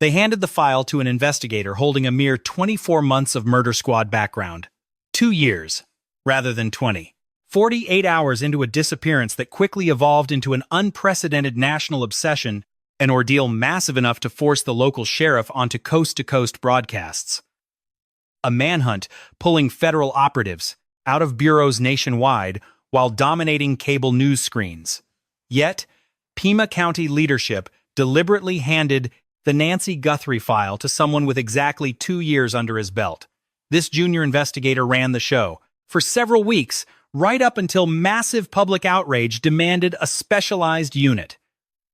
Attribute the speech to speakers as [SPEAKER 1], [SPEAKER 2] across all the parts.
[SPEAKER 1] They handed the file to an investigator holding a mere 24 months of murder squad background. 2 years, rather than 20. 48 hours into a disappearance that quickly evolved into an unprecedented national obsession, an ordeal massive enough to force the local sheriff onto coast-to-coast broadcasts. A manhunt pulling federal operatives out of bureaus nationwide while dominating cable news screens. Yet, Pima County leadership deliberately handed the Nancy Guthrie file to someone with exactly 2 years under his belt. This junior investigator ran the show for several weeks, right up until massive public outrage demanded a specialized unit.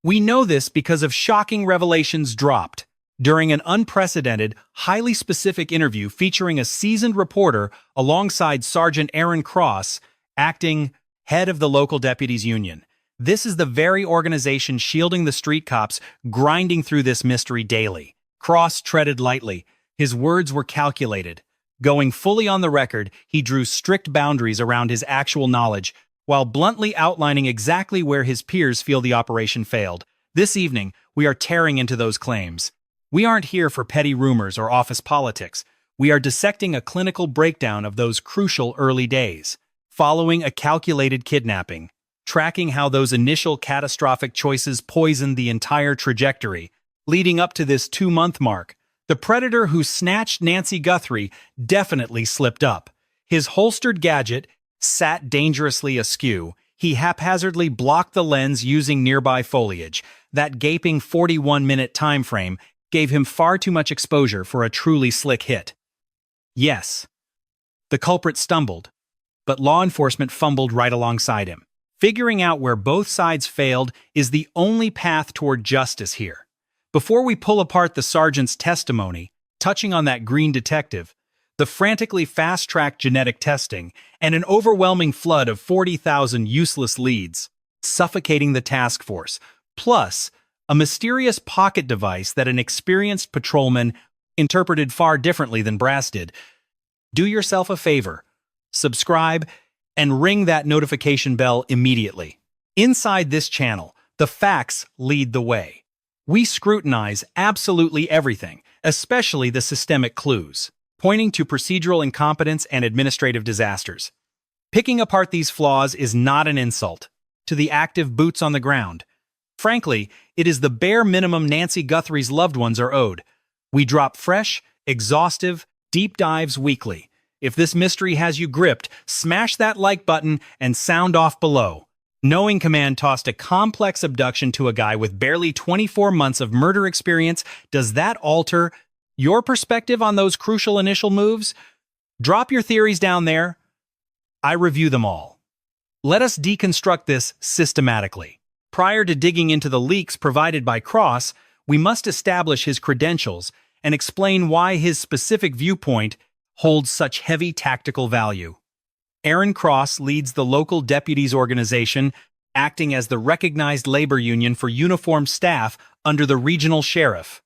[SPEAKER 1] We know this because of shocking revelations dropped during an unprecedented, highly specific interview featuring a seasoned reporter alongside Sergeant Aaron Cross, acting head of the local deputies union. This is the very organization shielding the street cops, grinding through this mystery daily. Cross treaded lightly. His words were calculated. Going fully on the record, he drew strict boundaries around his actual knowledge, while bluntly outlining exactly where his peers feel the operation failed. This evening, we are tearing into those claims. We aren't here for petty rumors or office politics. We are dissecting a clinical breakdown of those crucial early days, following a calculated kidnapping, tracking how those initial catastrophic choices poisoned the entire trajectory, leading up to this 2-month mark. The predator who snatched Nancy Guthrie definitely slipped up. His holstered gadget sat dangerously askew. He haphazardly blocked the lens using nearby foliage. That gaping 41-minute time frame gave him far too much exposure for a truly slick hit. Yes, the culprit stumbled, but law enforcement fumbled right alongside him. Figuring out where both sides failed is the only path toward justice here. Before we pull apart the sergeant's testimony, touching on that green detective, the frantically fast-tracked genetic testing, and an overwhelming flood of 40,000 useless leads, suffocating the task force, plus a mysterious pocket device that an experienced patrolman interpreted far differently than Brass did. Do yourself a favor, subscribe, and ring that notification bell immediately. Inside this channel, the facts lead the way. We scrutinize absolutely everything, especially the systemic clues, pointing to procedural incompetence and administrative disasters. Picking apart these flaws is not an insult to the active boots on the ground. Frankly, it is the bare minimum Nancy Guthrie's loved ones are owed. We drop fresh, exhaustive, deep dives weekly. If this mystery has you gripped, smash that like button and sound off below. Knowing Command tossed a complex abduction to a guy with barely 24 months of murder experience, does that alter your perspective on those crucial initial moves? Drop your theories down there. I review them all. Let us deconstruct this systematically. Prior to digging into the leaks provided by Cross, we must establish his credentials and explain why his specific viewpoint holds such heavy tactical value. Aaron Cross leads the local deputies organization, acting as the recognized labor union for uniformed staff under the regional sheriff.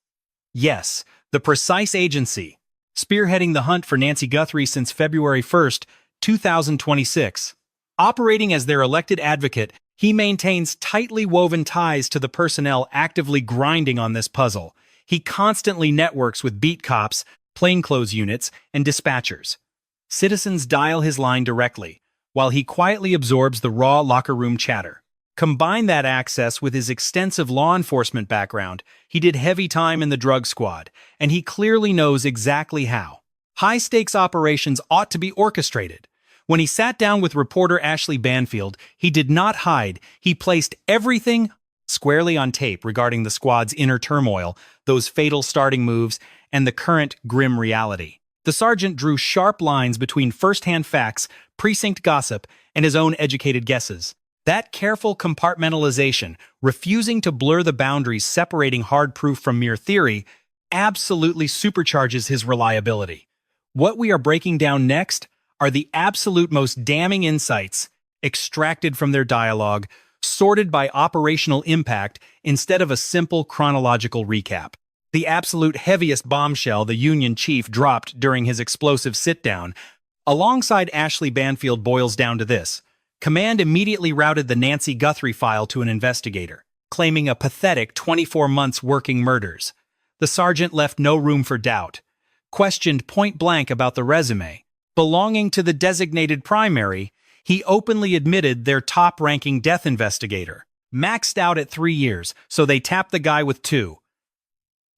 [SPEAKER 1] Yes, the precise agency, spearheading the hunt for Nancy Guthrie since February 1st, 2026. Operating as their elected advocate, he maintains tightly woven ties to the personnel actively grinding on this puzzle. He constantly networks with beat cops, plainclothes units, and dispatchers. Citizens dial his line directly, while he quietly absorbs the raw locker room chatter. Combine that access with his extensive law enforcement background. He did heavy time in the drug squad, and he clearly knows exactly how. High-stakes operations ought to be orchestrated. When he sat down with reporter Ashley Banfield, he did not hide. He placed everything squarely on tape regarding the squad's inner turmoil, those fatal starting moves, and the current grim reality. The sergeant drew sharp lines between first-hand facts, precinct gossip, and his own educated guesses. That careful compartmentalization, refusing to blur the boundaries separating hard proof from mere theory, absolutely supercharges his reliability. What we are breaking down next are the absolute most damning insights extracted from their dialogue, sorted by operational impact instead of a simple chronological recap. The absolute heaviest bombshell the Union chief dropped during his explosive sit-down, alongside Ashley Banfield, boils down to this. Command immediately routed the Nancy Guthrie file to an investigator, claiming a pathetic 24 months working murders. The sergeant left no room for doubt. Questioned point-blank about the resume, belonging to the designated primary, he openly admitted their top-ranking death investigator. Maxed out at 3 years, so they tapped the guy with 2.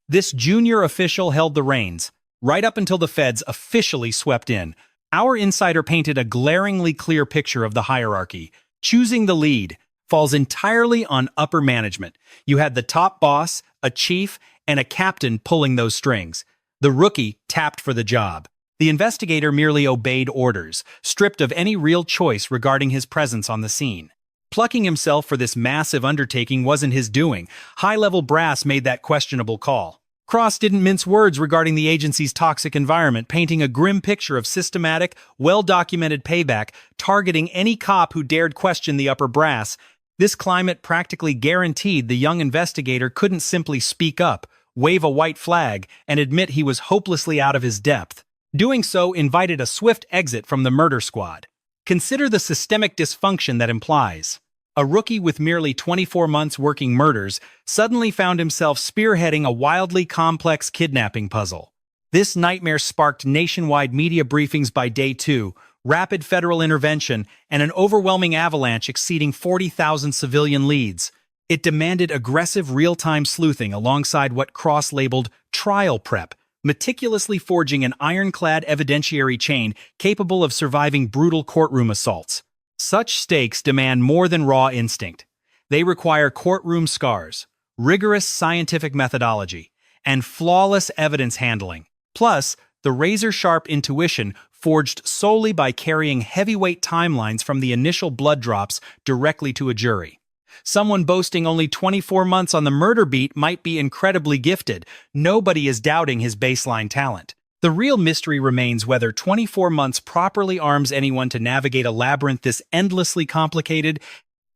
[SPEAKER 1] This junior official held the reins, right up until the feds officially swept in. Our insider painted a glaringly clear picture of the hierarchy. Choosing the lead falls entirely on upper management. You had the top boss, a chief, and a captain pulling those strings. The rookie tapped for the job. The investigator merely obeyed orders, stripped of any real choice regarding his presence on the scene. Plucking himself for this massive undertaking wasn't his doing. High-level brass made that questionable call. Cross didn't mince words regarding the agency's toxic environment, painting a grim picture of systematic, well-documented payback, targeting any cop who dared question the upper brass. This climate practically guaranteed the young investigator couldn't simply speak up, wave a white flag, and admit he was hopelessly out of his depth. Doing so invited a swift exit from the murder squad. Consider the systemic dysfunction that implies. A rookie with merely 24 months working murders suddenly found himself spearheading a wildly complex kidnapping puzzle. This nightmare sparked nationwide media briefings by day 2, rapid federal intervention, and an overwhelming avalanche exceeding 40,000 civilian leads. It demanded aggressive real-time sleuthing alongside what Cross labeled trial prep, meticulously forging an ironclad evidentiary chain capable of surviving brutal courtroom assaults. Such stakes demand more than raw instinct. They require courtroom scars, rigorous scientific methodology, and flawless evidence handling. Plus, the razor-sharp intuition forged solely by carrying heavyweight timelines from the initial blood drops directly to a jury. Someone boasting only 24 months on the murder beat might be incredibly gifted. Nobody is doubting his baseline talent. The real mystery remains whether 24 months properly arms anyone to navigate a labyrinth this endlessly complicated.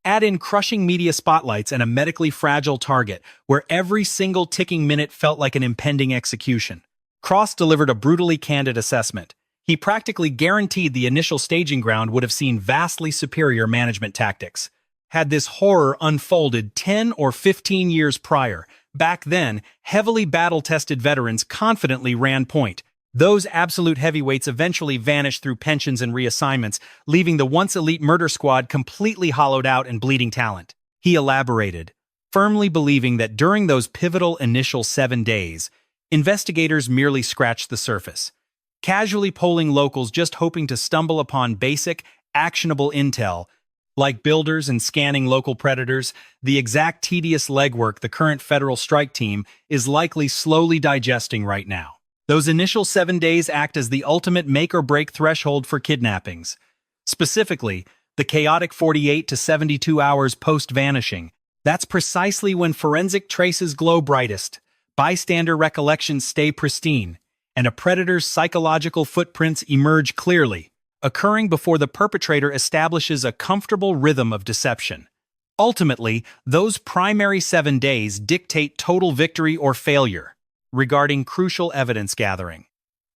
[SPEAKER 1] Add in crushing media spotlights and a medically fragile target, where every single ticking minute felt like an impending execution. Cross delivered a brutally candid assessment. He practically guaranteed the initial staging ground would have seen vastly superior management tactics. Had this horror unfolded 10 or 15 years prior, back then, heavily battle-tested veterans confidently ran point. Those absolute heavyweights eventually vanished through pensions and reassignments, leaving the once-elite murder squad completely hollowed out and bleeding talent. He elaborated, firmly believing that during those pivotal initial 7 days, investigators merely scratched the surface, casually polling locals just hoping to stumble upon basic, actionable intel. Like builders and scanning local predators, the exact tedious legwork the current federal strike team is likely slowly digesting right now. Those initial 7 days act as the ultimate make-or-break threshold for kidnappings. Specifically, the chaotic 48 to 72 hours post-vanishing. That's precisely when forensic traces glow brightest, bystander recollections stay pristine, and a predator's psychological footprints emerge clearly, occurring before the perpetrator establishes a comfortable rhythm of deception. Ultimately, those primary 7 days dictate total victory or failure regarding crucial evidence gathering.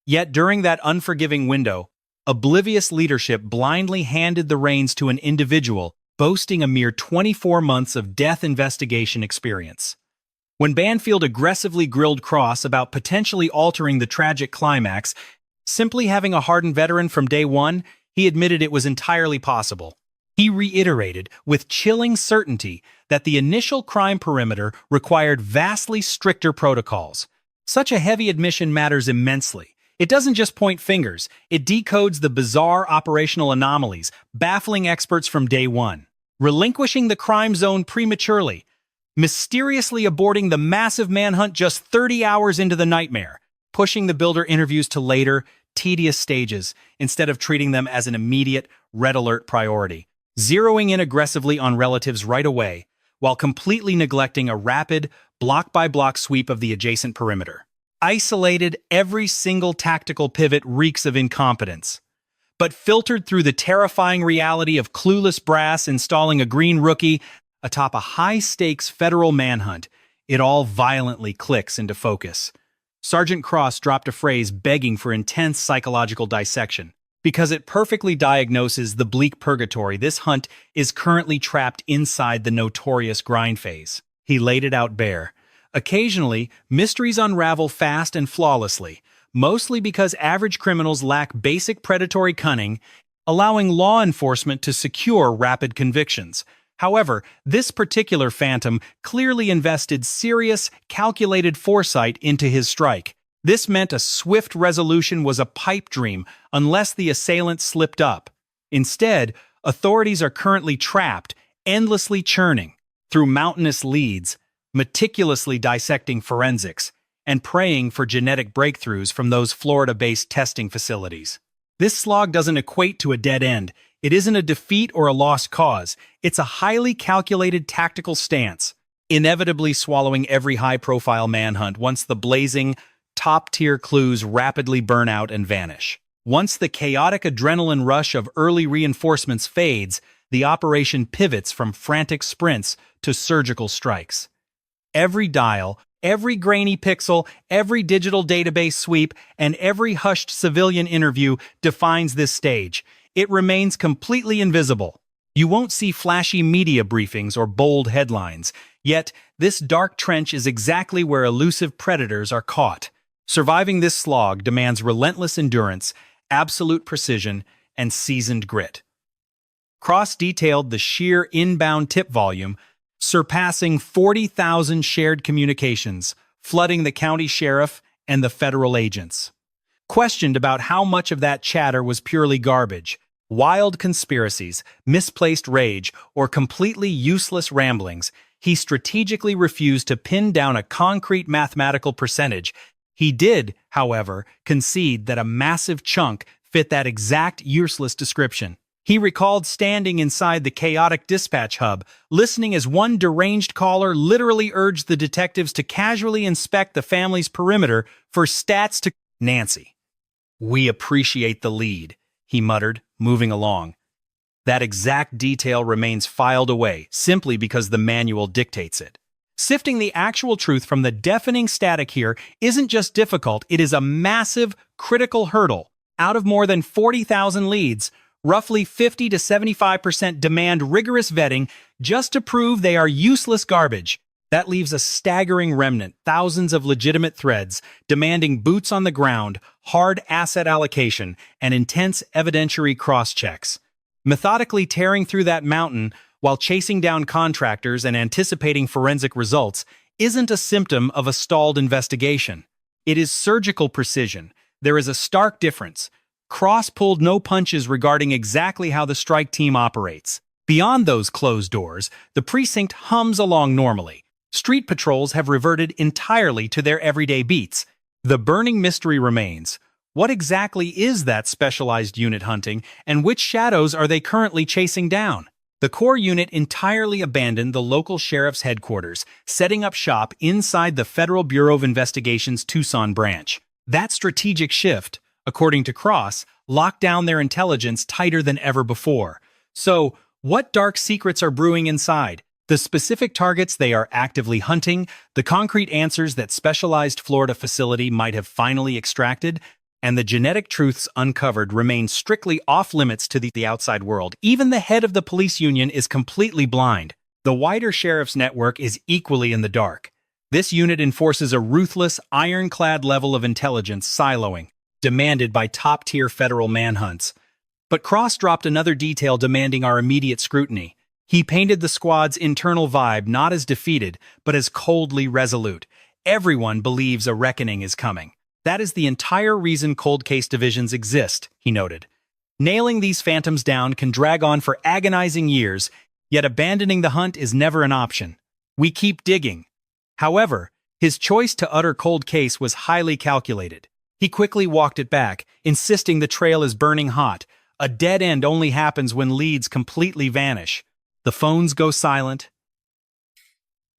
[SPEAKER 1] Yet during that unforgiving window, oblivious leadership blindly handed the reins to an individual boasting a mere 24 months of death investigation experience. When Banfield aggressively grilled Cross about potentially altering the tragic climax, simply having a hardened veteran from day one, he admitted it was entirely possible. He reiterated with chilling certainty that the initial crime perimeter required vastly stricter protocols. Such a heavy admission matters immensely. It doesn't just point fingers, it decodes the bizarre operational anomalies, baffling experts from day one. Relinquishing the crime zone prematurely, mysteriously aborting the massive manhunt just 30 hours into the nightmare, pushing the builder interviews to later, tedious stages instead of treating them as an immediate, red alert priority, zeroing in aggressively on relatives right away, while completely neglecting a rapid, block-by-block sweep of the adjacent perimeter. Isolated, every single tactical pivot reeks of incompetence. But filtered through the terrifying reality of clueless brass installing a green rookie atop a high-stakes federal manhunt, it all violently clicks into focus. Sergeant Cross dropped a phrase begging for intense psychological dissection. Because it perfectly diagnoses the bleak purgatory this hunt is currently trapped inside the notorious grind phase. He laid it out bare. Occasionally, mysteries unravel fast and flawlessly, mostly because average criminals lack basic predatory cunning, allowing law enforcement to secure rapid convictions. However, this particular phantom clearly invested serious, calculated foresight into his strike. This meant a swift resolution was a pipe dream unless the assailant slipped up. Instead, authorities are currently trapped, endlessly churning through mountainous leads, meticulously dissecting forensics, and praying for genetic breakthroughs from those Florida-based testing facilities. This slog doesn't equate to a dead end. It isn't a defeat or a lost cause. It's a highly calculated tactical stance, inevitably swallowing every high-profile manhunt once the blazing, top-tier clues rapidly burn out and vanish. Once the chaotic adrenaline rush of early reinforcements fades, the operation pivots from frantic sprints to surgical strikes. Every dial, every grainy pixel, every digital database sweep, and every hushed civilian interview defines this stage. It remains completely invisible. You won't see flashy media briefings or bold headlines, yet this dark trench is exactly where elusive predators are caught. Surviving this slog demands relentless endurance, absolute precision, and seasoned grit. Cross detailed the sheer inbound tip volume, surpassing 40,000 shared communications, flooding the county sheriff and the federal agents. Questioned about how much of that chatter was purely garbage, wild conspiracies, misplaced rage, or completely useless ramblings, he strategically refused to pin down a concrete mathematical percentage. He did, however, concede that a massive chunk fit that exact useless description. He recalled standing inside the chaotic dispatch hub, listening as one deranged caller literally urged the detectives to casually inspect the family's perimeter for stats to Nancy. "We appreciate the lead," he muttered, moving along. That exact detail remains filed away, simply because the manual dictates it. Sifting the actual truth from the deafening static here isn't just difficult, it is a massive, critical hurdle. Out of more than 40,000 leads, roughly 50 to 75% demand rigorous vetting just to prove they are useless garbage. That leaves a staggering remnant, thousands of legitimate threads, demanding boots on the ground, hard asset allocation, and intense evidentiary cross-checks. Methodically tearing through that mountain while chasing down contractors and anticipating forensic results isn't a symptom of a stalled investigation. It is surgical precision. There is a stark difference. Cross pulled no punches regarding exactly how the strike team operates. Beyond those closed doors, the precinct hums along normally. Street patrols have reverted entirely to their everyday beats. The burning mystery remains. What exactly is that specialized unit hunting, and which shadows are they currently chasing down? The core unit entirely abandoned the local sheriff's headquarters, setting up shop inside the Federal Bureau of Investigation's Tucson branch. That strategic shift, according to Cross, locked down their intelligence tighter than ever before. So, what dark secrets are brewing inside? The specific targets they are actively hunting, the concrete answers that specialized Florida facility might have finally extracted, and the genetic truths uncovered remain strictly off-limits to the outside world. Even the head of the police union is completely blind. The wider sheriff's network is equally in the dark. This unit enforces a ruthless, ironclad level of intelligence siloing, demanded by top-tier federal manhunts. But Cross dropped another detail demanding our immediate scrutiny. He painted the squad's internal vibe not as defeated, but as coldly resolute. Everyone believes a reckoning is coming. That is the entire reason cold case divisions exist, he noted. Nailing these phantoms down can drag on for agonizing years, yet abandoning the hunt is never an option. We keep digging. However, his choice to utter cold case was highly calculated. He quickly walked it back, insisting the trail is burning hot. A dead end only happens when leads completely vanish. The phones go silent.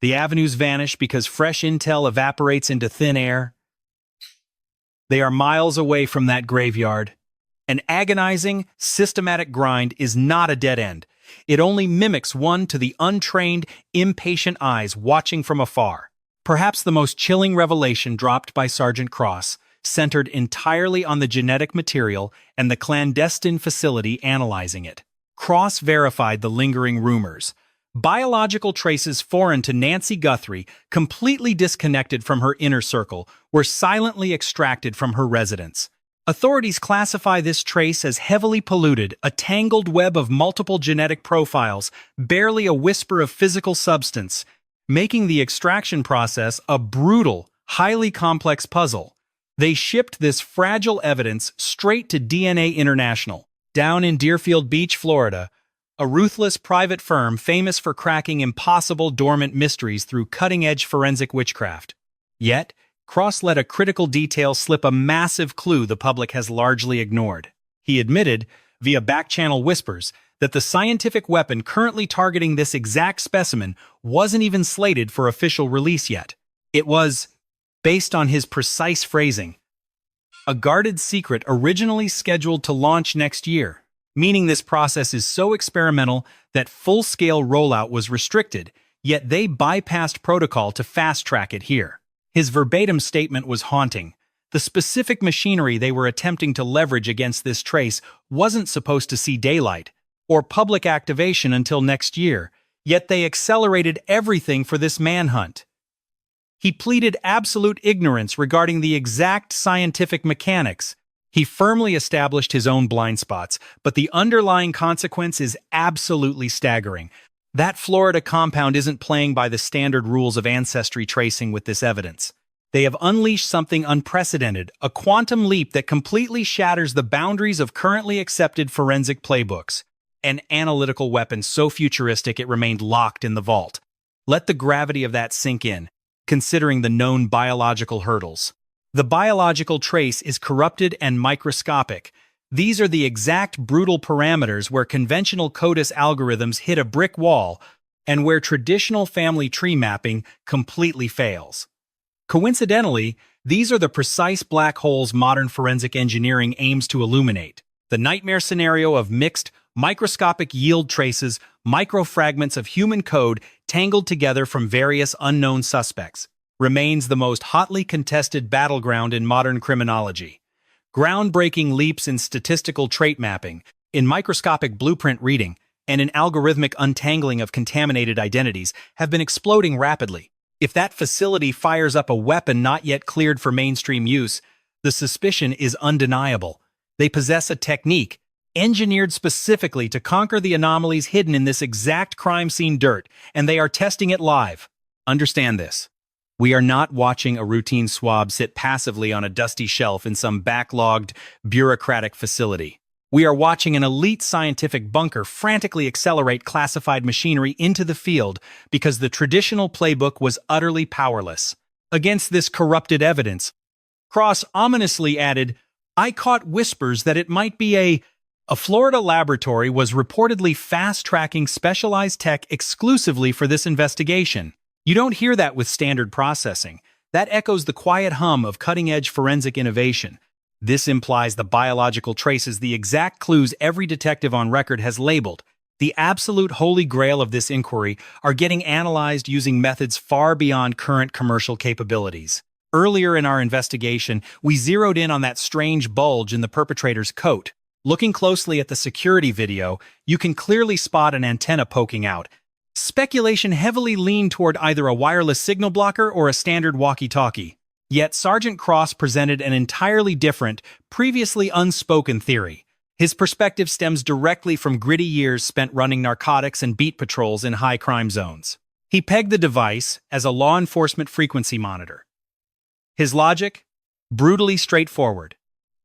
[SPEAKER 1] The avenues vanish because fresh intel evaporates into thin air. They are miles away from that graveyard. An agonizing, systematic grind is not a dead end. It only mimics one to the untrained, impatient eyes watching from afar. Perhaps the most chilling revelation dropped by Sergeant Cross centered entirely on the genetic material and the clandestine facility analyzing it. Cross verified the lingering rumors. Biological traces foreign to Nancy Guthrie, completely disconnected from her inner circle, were silently extracted from her residence. Authorities classify this trace as heavily polluted, a tangled web of multiple genetic profiles, barely a whisper of physical substance, making the extraction process a brutal, highly complex puzzle. They shipped this fragile evidence straight to DNA International, down in Deerfield Beach, Florida, a ruthless private firm famous for cracking impossible dormant mysteries through cutting-edge forensic witchcraft. Yet, Cross let a critical detail slip, a massive clue the public has largely ignored. He admitted, via back-channel whispers, that the scientific weapon currently targeting this exact specimen wasn't even slated for official release yet. It was, based on his precise phrasing, a guarded secret originally scheduled to launch next year, meaning this process is so experimental that full-scale rollout was restricted, yet they bypassed protocol to fast-track it here. His verbatim statement was haunting. The specific machinery they were attempting to leverage against this trace wasn't supposed to see daylight or public activation until next year, yet they accelerated everything for this manhunt. He pleaded absolute ignorance regarding the exact scientific mechanics. He firmly established his own blind spots, but the underlying consequence is absolutely staggering. That Florida compound isn't playing by the standard rules of ancestry tracing with this evidence. They have unleashed something unprecedented, a quantum leap that completely shatters the boundaries of currently accepted forensic playbooks. An analytical weapon so futuristic it remained locked in the vault. Let the gravity of that sink in, considering the known biological hurdles. The biological trace is corrupted and microscopic. These are the exact brutal parameters where conventional CODIS algorithms hit a brick wall and where traditional family tree mapping completely fails. Coincidentally, these are the precise black holes modern forensic engineering aims to illuminate. The nightmare scenario of mixed, microscopic yield traces, microfragments of human code tangled together from various unknown suspects, remains the most hotly contested battleground in modern criminology. Groundbreaking leaps in statistical trait mapping, in microscopic blueprint reading, and in algorithmic untangling of contaminated identities have been exploding rapidly. If that facility fires up a weapon not yet cleared for mainstream use, the suspicion is undeniable. They possess a technique engineered specifically to conquer the anomalies hidden in this exact crime scene dirt, and they are testing it live. Understand this. We are not watching a routine swab sit passively on a dusty shelf in some backlogged, bureaucratic facility. We are watching an elite scientific bunker frantically accelerate classified machinery into the field because the traditional playbook was utterly powerless. Against this corrupted evidence, Cross ominously added, "I caught whispers that it might be a Florida laboratory was reportedly fast-tracking specialized tech exclusively for this investigation." You don't hear that with standard processing. That echoes the quiet hum of cutting-edge forensic innovation. This implies the biological traces the exact clues every detective on record has labeled. The absolute holy grail of this inquiry are getting analyzed using methods far beyond current commercial capabilities. Earlier in our investigation, we zeroed in on that strange bulge in the perpetrator's coat. Looking closely at the security video, you can clearly spot an antenna poking out. Speculation heavily leaned toward either a wireless signal blocker or a standard walkie-talkie. Yet Sergeant Cross presented an entirely different, previously unspoken theory. His perspective stems directly from gritty years spent running narcotics and beat patrols in high-crime zones. He pegged the device as a law enforcement frequency monitor. His logic? Brutally straightforward.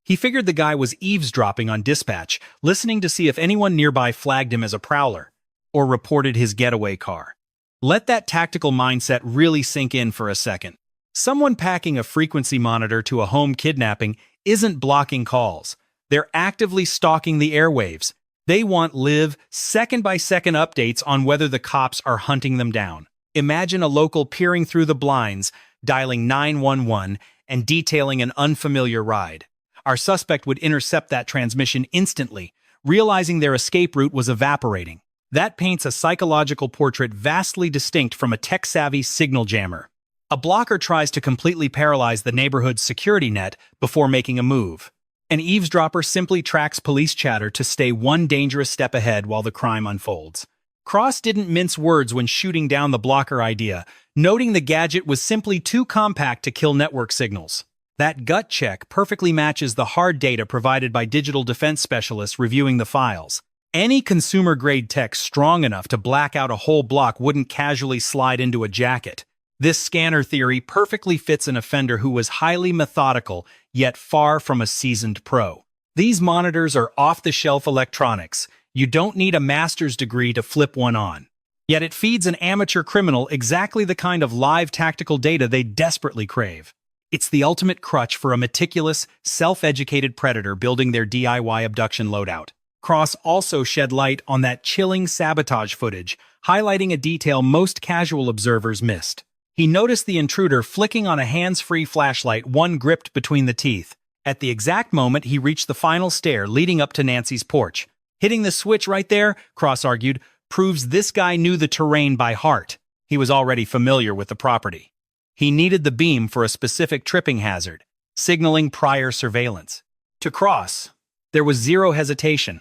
[SPEAKER 1] He figured the guy was eavesdropping on dispatch, listening to see if anyone nearby flagged him as a prowler or reported his getaway car. Let that tactical mindset really sink in for a second. Someone packing a frequency monitor to a home kidnapping isn't blocking calls. They're actively stalking the airwaves. They want live, second-by-second updates on whether the cops are hunting them down. Imagine a local peering through the blinds, dialing 911, and detailing an unfamiliar ride. Our suspect would intercept that transmission instantly, realizing their escape route was evaporating. That paints a psychological portrait vastly distinct from a tech-savvy signal jammer. A blocker tries to completely paralyze the neighborhood's security net before making a move. An eavesdropper simply tracks police chatter to stay one dangerous step ahead while the crime unfolds. Cross didn't mince words when shooting down the blocker idea, noting the gadget was simply too compact to kill network signals. That gut check perfectly matches the hard data provided by digital defense specialists reviewing the files. Any consumer-grade tech strong enough to black out a whole block wouldn't casually slide into a jacket. This scanner theory perfectly fits an offender who was highly methodical, yet far from a seasoned pro. These monitors are off-the-shelf electronics. You don't need a master's degree to flip one on. Yet it feeds an amateur criminal exactly the kind of live tactical data they desperately crave. It's the ultimate crutch for a meticulous, self-educated predator building their DIY abduction loadout. Cross also shed light on that chilling sabotage footage, highlighting a detail most casual observers missed. He noticed the intruder flicking on a hands-free flashlight, one gripped between the teeth. At the exact moment he reached the final stair leading up to Nancy's porch. Hitting the switch right there, Cross argued, proves this guy knew the terrain by heart. He was already familiar with the property. He needed the beam for a specific tripping hazard, signaling prior surveillance. To Cross, there was zero hesitation.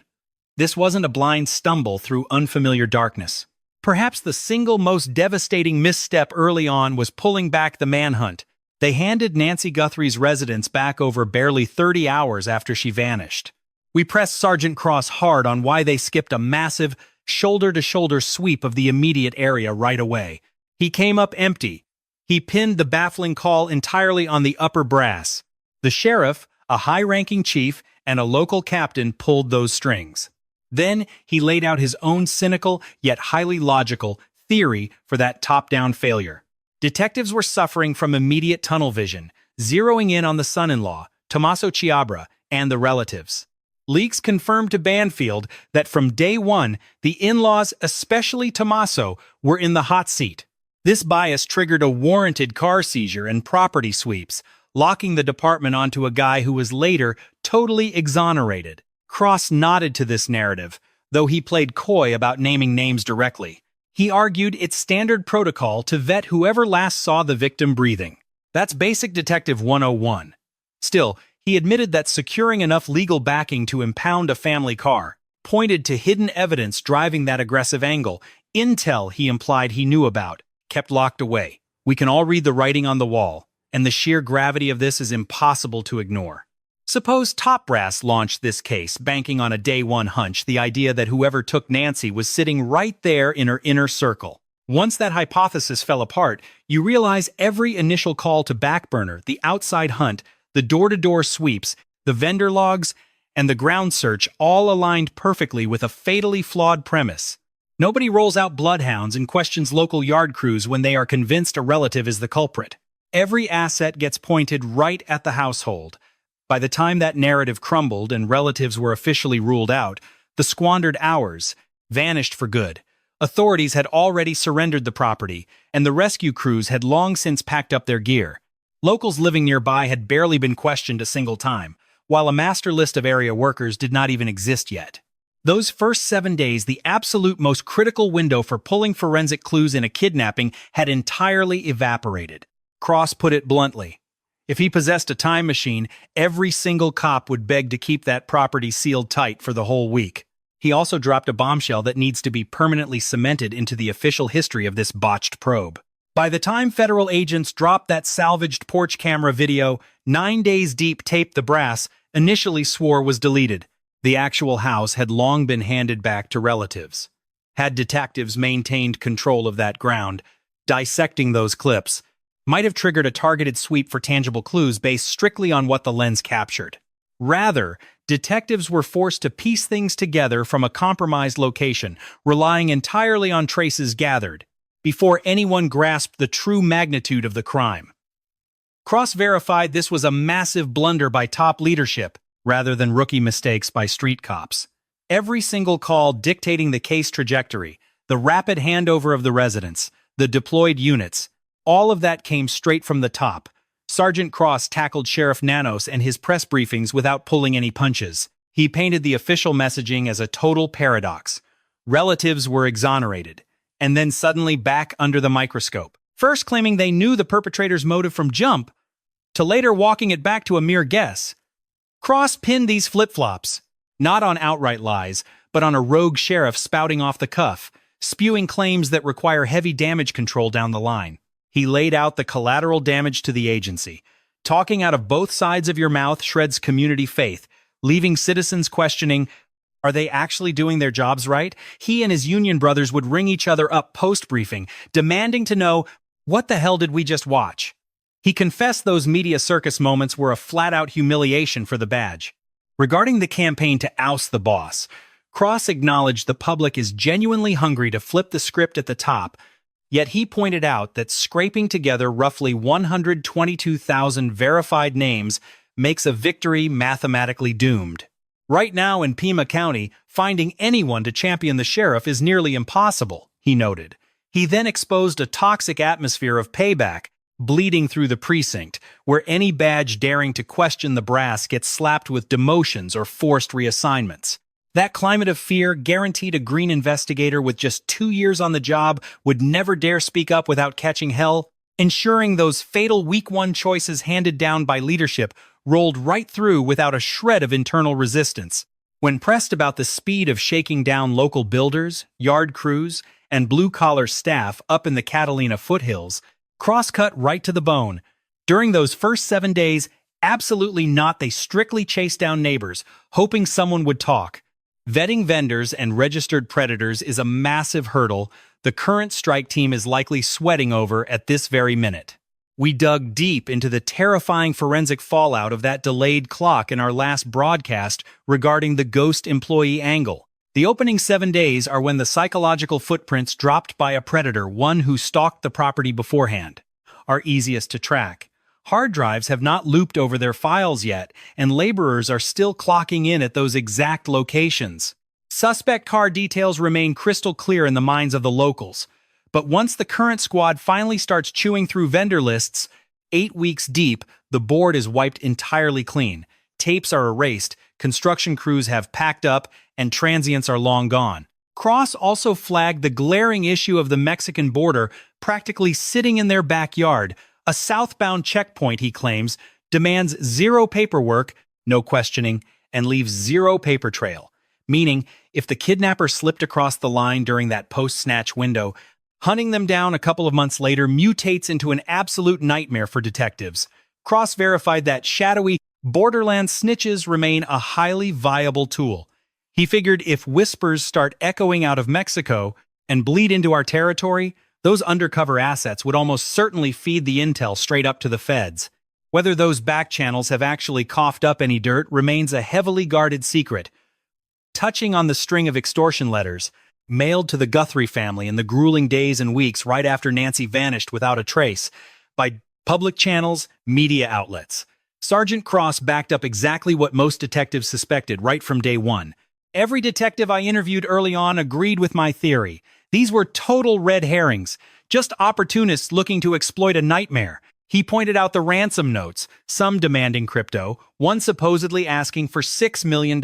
[SPEAKER 1] This wasn't a blind stumble through unfamiliar darkness. Perhaps the single most devastating misstep early on was pulling back the manhunt. They handed Nancy Guthrie's residence back over barely 30 hours after she vanished. We pressed Sergeant Cross hard on why they skipped a massive, shoulder-to-shoulder sweep of the immediate area right away. He came up empty. He pinned the baffling call entirely on the upper brass. The sheriff, a high-ranking chief, and a local captain pulled those strings. Then he laid out his own cynical, yet highly logical, theory for that top-down failure. Detectives were suffering from immediate tunnel vision, zeroing in on the son-in-law, Tommaso Chiabra, and the relatives. Leaks confirmed to Banfield that from day one, the in-laws, especially Tommaso, were in the hot seat. This bias triggered a warranted car seizure and property sweeps, locking the department onto a guy who was later totally exonerated. Cross nodded to this narrative, though he played coy about naming names directly. He argued it's standard protocol to vet whoever last saw the victim breathing. That's basic Detective 101. Still, he admitted that securing enough legal backing to impound a family car pointed to hidden evidence driving that aggressive angle, intel he implied he knew about, kept locked away. We can all read the writing on the wall, and the sheer gravity of this is impossible to ignore. Suppose Top Brass launched this case, banking on a day-one hunch, the idea that whoever took Nancy was sitting right there in her inner circle. Once that hypothesis fell apart, you realize every initial call to backburner, the outside hunt, the door-to-door sweeps, the vendor logs, and the ground search all aligned perfectly with a fatally flawed premise. Nobody rolls out bloodhounds and questions local yard crews when they are convinced a relative is the culprit. Every asset gets pointed right at the household. By the time that narrative crumbled and relatives were officially ruled out, the squandered hours vanished for good. Authorities had already surrendered the property, and the rescue crews had long since packed up their gear. Locals living nearby had barely been questioned a single time, while a master list of area workers did not even exist yet. Those first 7 days, the absolute most critical window for pulling forensic clues in a kidnapping, had entirely evaporated. Cross put it bluntly. If he possessed a time machine, every single cop would beg to keep that property sealed tight for the whole week. He also dropped a bombshell that needs to be permanently cemented into the official history of this botched probe. By the time federal agents dropped that salvaged porch camera video, 9 Days Deep taped the brass initially swore was deleted. The actual house had long been handed back to relatives. Had detectives maintained control of that ground, dissecting those clips might have triggered a targeted sweep for tangible clues based strictly on what the lens captured. Rather, detectives were forced to piece things together from a compromised location, relying entirely on traces gathered, before anyone grasped the true magnitude of the crime. Cross verified this was a massive blunder by top leadership, rather than rookie mistakes by street cops. Every single call dictating the case trajectory, the rapid handover of the residents, the deployed units, all of that came straight from the top. Sergeant Cross tackled Sheriff Nanos and his press briefings without pulling any punches. He painted the official messaging as a total paradox. Relatives were exonerated, and then suddenly back under the microscope. First claiming they knew the perpetrator's motive from jump, to later walking it back to a mere guess. Cross pinned these flip-flops, not on outright lies, but on a rogue sheriff spouting off the cuff, spewing claims that require heavy damage control down the line. He laid out the collateral damage to the agency. Talking out of both sides of your mouth shreds community faith, leaving citizens questioning, are they actually doing their jobs right? He and his union brothers would ring each other up post-briefing, demanding to know, what the hell did we just watch? He confessed those media circus moments were a flat-out humiliation for the badge. Regarding the campaign to oust the boss, Cross acknowledged the public is genuinely hungry to flip the script at the top, yet he pointed out that scraping together roughly 122,000 verified names makes a victory mathematically doomed. Right now in Pima County, finding anyone to champion the sheriff is nearly impossible, he noted. He then exposed a toxic atmosphere of payback, bleeding through the precinct, where any badge daring to question the brass gets slapped with demotions or forced reassignments. That climate of fear guaranteed a green investigator with just 2 years on the job would never dare speak up without catching hell, ensuring those fatal week one choices handed down by leadership rolled right through without a shred of internal resistance. When pressed about the speed of shaking down local builders, yard crews, and blue-collar staff up in the Catalina foothills, Cross cut right to the bone. During those first 7 days, absolutely not, they strictly chased down neighbors, hoping someone would talk. Vetting vendors and registered predators is a massive hurdle the current strike team is likely sweating over at this very minute. We dug deep into the terrifying forensic fallout of that delayed clock in our last broadcast regarding the ghost employee angle. The opening 7 days are when the psychological footprints dropped by a predator, one who stalked the property beforehand, are easiest to track. Hard drives have not looped over their files yet, and laborers are still clocking in at those exact locations. Suspect car details remain crystal clear in the minds of the locals. But once the current squad finally starts chewing through vendor lists, 8 weeks deep, the board is wiped entirely clean. Tapes are erased, construction crews have packed up, and transients are long gone. Cross also flagged the glaring issue of the Mexican border practically sitting in their backyard. A southbound checkpoint, he claims, demands zero paperwork, no questioning, and leaves zero paper trail. Meaning, if the kidnapper slipped across the line during that post-snatch window, hunting them down a couple of months later mutates into an absolute nightmare for detectives. Cross verified that shadowy borderland snitches remain a highly viable tool. He figured if whispers start echoing out of Mexico and bleed into our territory, those undercover assets would almost certainly feed the intel straight up to the feds. Whether those back channels have actually coughed up any dirt remains a heavily guarded secret. Touching on the string of extortion letters, mailed to the Guthrie family in the grueling days and weeks right after Nancy vanished without a trace, by public channels, media outlets. Sergeant Cross backed up exactly what most detectives suspected right from day one. Every detective I interviewed early on agreed with my theory. These were total red herrings, just opportunists looking to exploit a nightmare. He pointed out the ransom notes, some demanding crypto, one supposedly asking for $6 million.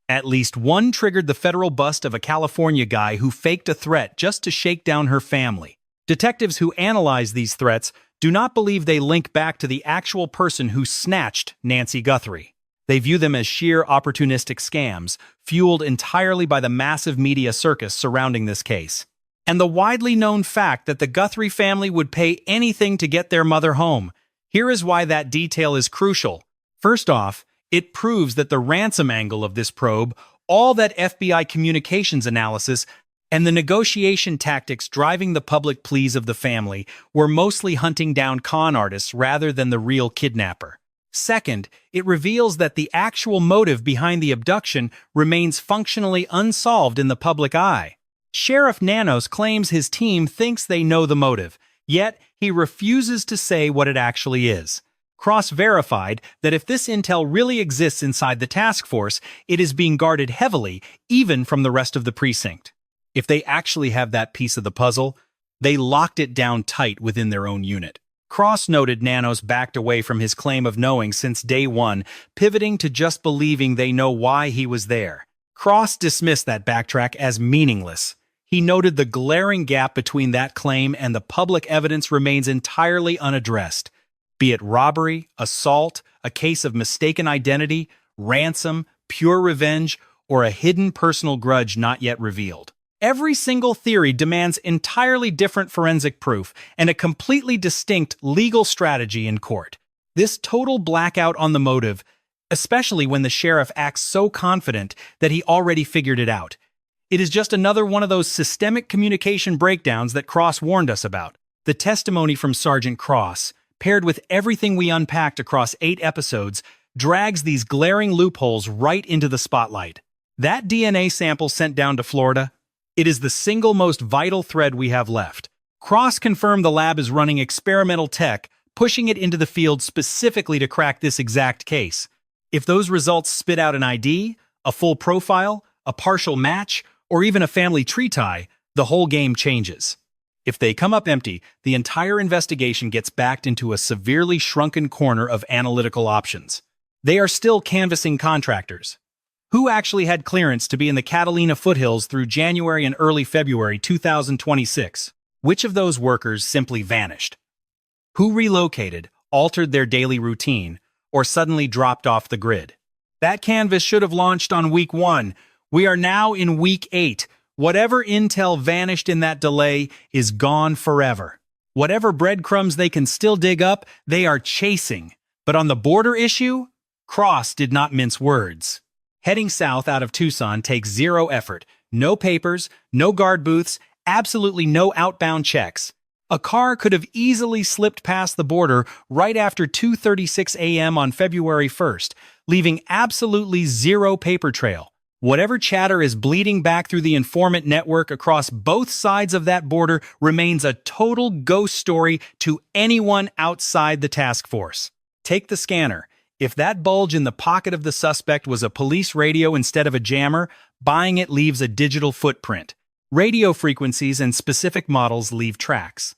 [SPEAKER 1] At least one triggered the federal bust of a California guy who faked a threat just to shake down her family. Detectives who analyze these threats do not believe they link back to the actual person who snatched Nancy Guthrie. They view them as sheer opportunistic scams, fueled entirely by the massive media circus surrounding this case. And the widely known fact that the Guthrie family would pay anything to get their mother home. Here is why that detail is crucial. First off, it proves that the ransom angle of this probe, all that FBI communications analysis, and the negotiation tactics driving the public pleas of the family were mostly hunting down con artists rather than the real kidnapper. Second, it reveals that the actual motive behind the abduction remains functionally unsolved in the public eye. Sheriff Nanos claims his team thinks they know the motive, yet he refuses to say what it actually is. Cross verified that if this intel really exists inside the task force, it is being guarded heavily, even from the rest of the precinct. If they actually have that piece of the puzzle, they locked it down tight within their own unit. Cross noted Nanos backed away from his claim of knowing since day one, pivoting to just believing they know why he was there. Cross dismissed that backtrack as meaningless. He noted the glaring gap between that claim and the public evidence remains entirely unaddressed. Be it robbery, assault, a case of mistaken identity, ransom, pure revenge, or a hidden personal grudge not yet revealed. Every single theory demands entirely different forensic proof and a completely distinct legal strategy in court. This total blackout on the motive, especially when the sheriff acts so confident that he already figured it out. It is just another one of those systemic communication breakdowns that Cross warned us about. The testimony from Sergeant Cross, paired with everything we unpacked across 8 episodes, drags these glaring loopholes right into the spotlight. That DNA sample sent down to Florida, it is the single most vital thread we have left. Cross confirmed the lab is running experimental tech, pushing it into the field specifically to crack this exact case. If those results spit out an ID, a full profile, a partial match, or even a family tree tie, the whole game changes. If they come up empty, the entire investigation gets backed into a severely shrunken corner of analytical options. They are still canvassing contractors. Who actually had clearance to be in the Catalina foothills through January and early February 2026? Which of those workers simply vanished? Who relocated, altered their daily routine, or suddenly dropped off the grid? That canvass should have launched on week 1. We are now in week 8. Whatever intel vanished in that delay is gone forever. Whatever breadcrumbs they can still dig up, they are chasing. But on the border issue, Cross did not mince words. Heading south out of Tucson takes zero effort. No papers, no guard booths, absolutely no outbound checks. A car could have easily slipped past the border right after 2:36 a.m. on February 1st, leaving absolutely zero paper trail. Whatever chatter is bleeding back through the informant network across both sides of that border remains a total ghost story to anyone outside the task force. Take the scanner. If that bulge in the pocket of the suspect was a police radio instead of a jammer, buying it leaves a digital footprint. Radio frequencies and specific models leave tracks.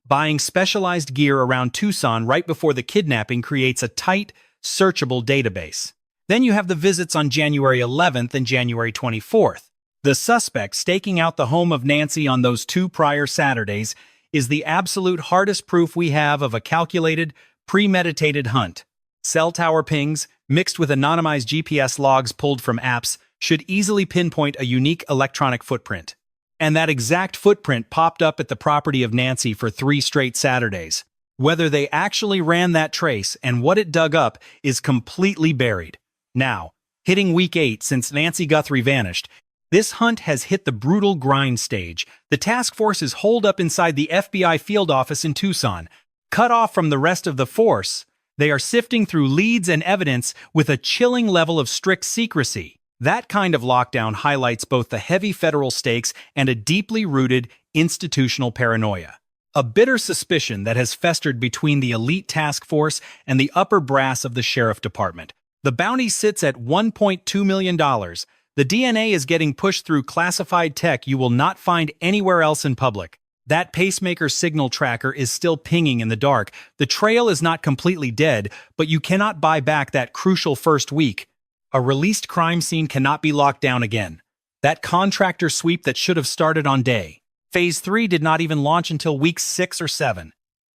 [SPEAKER 1] Buying specialized gear around Tucson right before the kidnapping creates a tight, searchable database. Then you have the visits on January 11th and January 24th. The suspect staking out the home of Nancy on those 2 prior Saturdays is the absolute hardest proof we have of a calculated, premeditated hunt. Cell tower pings, mixed with anonymized GPS logs pulled from apps, should easily pinpoint a unique electronic footprint. And that exact footprint popped up at the property of Nancy for 3 straight Saturdays. Whether they actually ran that trace and what it dug up is completely buried. Now, hitting week 8 since Nancy Guthrie vanished, this hunt has hit the brutal grind stage. The task force is holed up inside the FBI field office in Tucson. Cut off from the rest of the force, they are sifting through leads and evidence with a chilling level of strict secrecy. That kind of lockdown highlights both the heavy federal stakes and a deeply rooted institutional paranoia. A bitter suspicion that has festered between the elite task force and the upper brass of the sheriff department. The bounty sits at $1.2 million. The DNA is getting pushed through classified tech you will not find anywhere else in public. That pacemaker signal tracker is still pinging in the dark. The trail is not completely dead, but you cannot buy back that crucial first week. A released crime scene cannot be locked down again. That contractor sweep that should have started on day. Phase 3 did not even launch until weeks 6 or 7.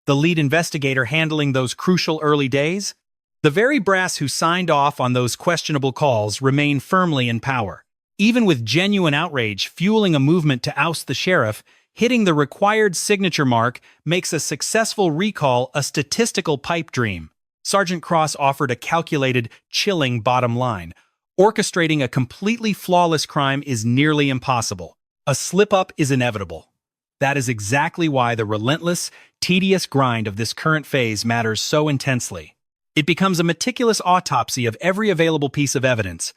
[SPEAKER 1] The lead investigator handling those crucial early days? The very brass who signed off on those questionable calls remain firmly in power. Even with genuine outrage fueling a movement to oust the sheriff, hitting the required signature mark makes a successful recall a statistical pipe dream. Sergeant Cross offered a calculated, chilling bottom line. Orchestrating a completely flawless crime is nearly impossible. A slip-up is inevitable. That is exactly why the relentless, tedious grind of this current phase matters so intensely. It becomes a meticulous autopsy of every available piece of evidence,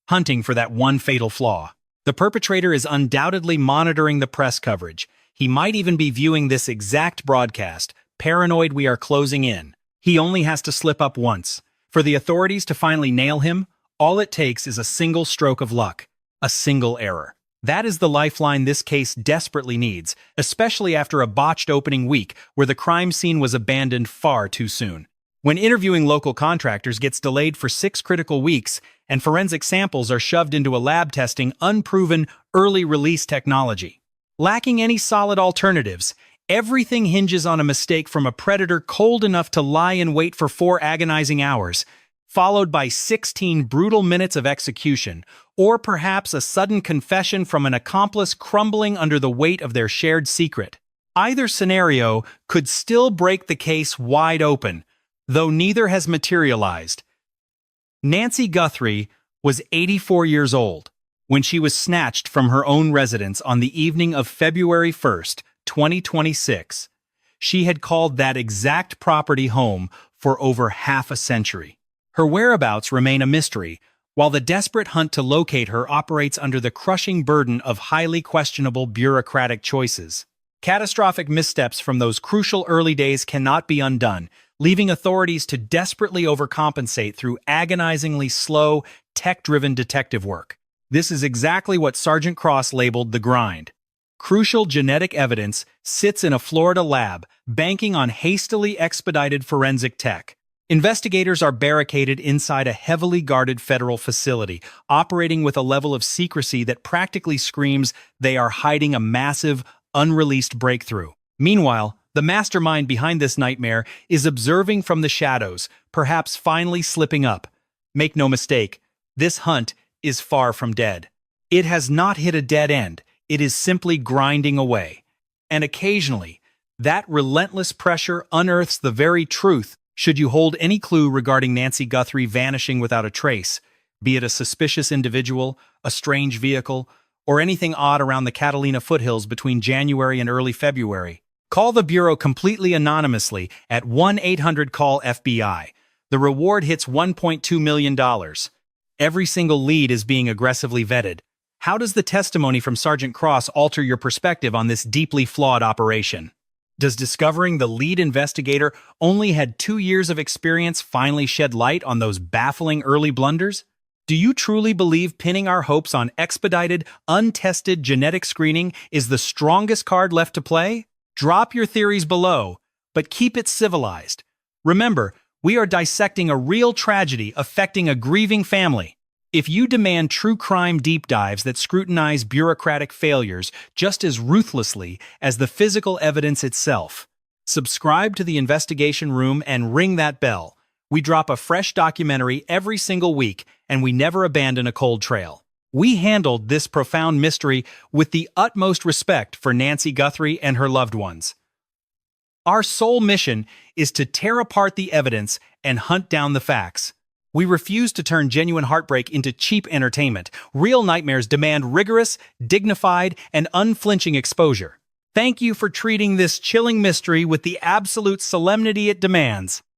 [SPEAKER 1] hunting for that one fatal flaw. The perpetrator is undoubtedly monitoring the press coverage. He might even be viewing this exact broadcast, paranoid we are closing in. He only has to slip up once. For the authorities to finally nail him, all it takes is a single stroke of luck, a single error. That is the lifeline this case desperately needs, especially after a botched opening week where the crime scene was abandoned far too soon. When interviewing local contractors gets delayed for 6 critical weeks and forensic samples are shoved into a lab testing unproven early release technology. Lacking any solid alternatives, everything hinges on a mistake from a predator cold enough to lie in wait for 4 agonizing hours. followed by 16 brutal minutes of execution, or perhaps a sudden confession from an accomplice crumbling under the weight of their shared secret. Either scenario could still break the case wide open, though neither has materialized. Nancy Guthrie was 84 years old when she was snatched from her own residence on the evening of February 1st, 2026. She had called that exact property home for over half a century. Her whereabouts remain a mystery, while the desperate hunt to locate her operates under the crushing burden of highly questionable bureaucratic choices. Catastrophic missteps from those crucial early days cannot be undone, leaving authorities to desperately overcompensate through agonizingly slow, tech-driven detective work. This is exactly what Sergeant Cross labeled the grind. Crucial genetic evidence sits in a Florida lab, banking on hastily expedited forensic tech. Investigators are barricaded inside a heavily guarded federal facility, operating with a level of secrecy that practically screams they are hiding a massive, unreleased breakthrough. Meanwhile, the mastermind behind this nightmare is observing from the shadows, perhaps finally slipping up. Make no mistake, this hunt is far from dead. It has not hit a dead end, it is simply grinding away. And occasionally, that relentless pressure unearths the very truth. Should you hold any clue regarding Nancy Guthrie vanishing without a trace, be it a suspicious individual, a strange vehicle, or anything odd around the Catalina foothills between January and early February, call the Bureau completely anonymously at 1-800-CALL-FBI. The reward hits $1.2 million. Every single lead is being aggressively vetted. How does the testimony from Sergeant Cross alter your perspective on this deeply flawed operation? Does discovering the lead investigator only had 2 years of experience finally shed light on those baffling early blunders? Do you truly believe pinning our hopes on expedited, untested genetic screening is the strongest card left to play? Drop your theories below, but keep it civilized. Remember, we are dissecting a real tragedy affecting a grieving family. If you demand true crime deep dives that scrutinize bureaucratic failures just as ruthlessly as the physical evidence itself, subscribe to the Investigation Room and ring that bell. We drop a fresh documentary every single week, and we never abandon a cold trail. We handled this profound mystery with the utmost respect for Nancy Guthrie and her loved ones. Our sole mission is to tear apart the evidence and hunt down the facts. We refuse to turn genuine heartbreak into cheap entertainment. Real nightmares demand rigorous, dignified, and unflinching exposure. Thank you for treating this chilling mystery with the absolute solemnity it demands.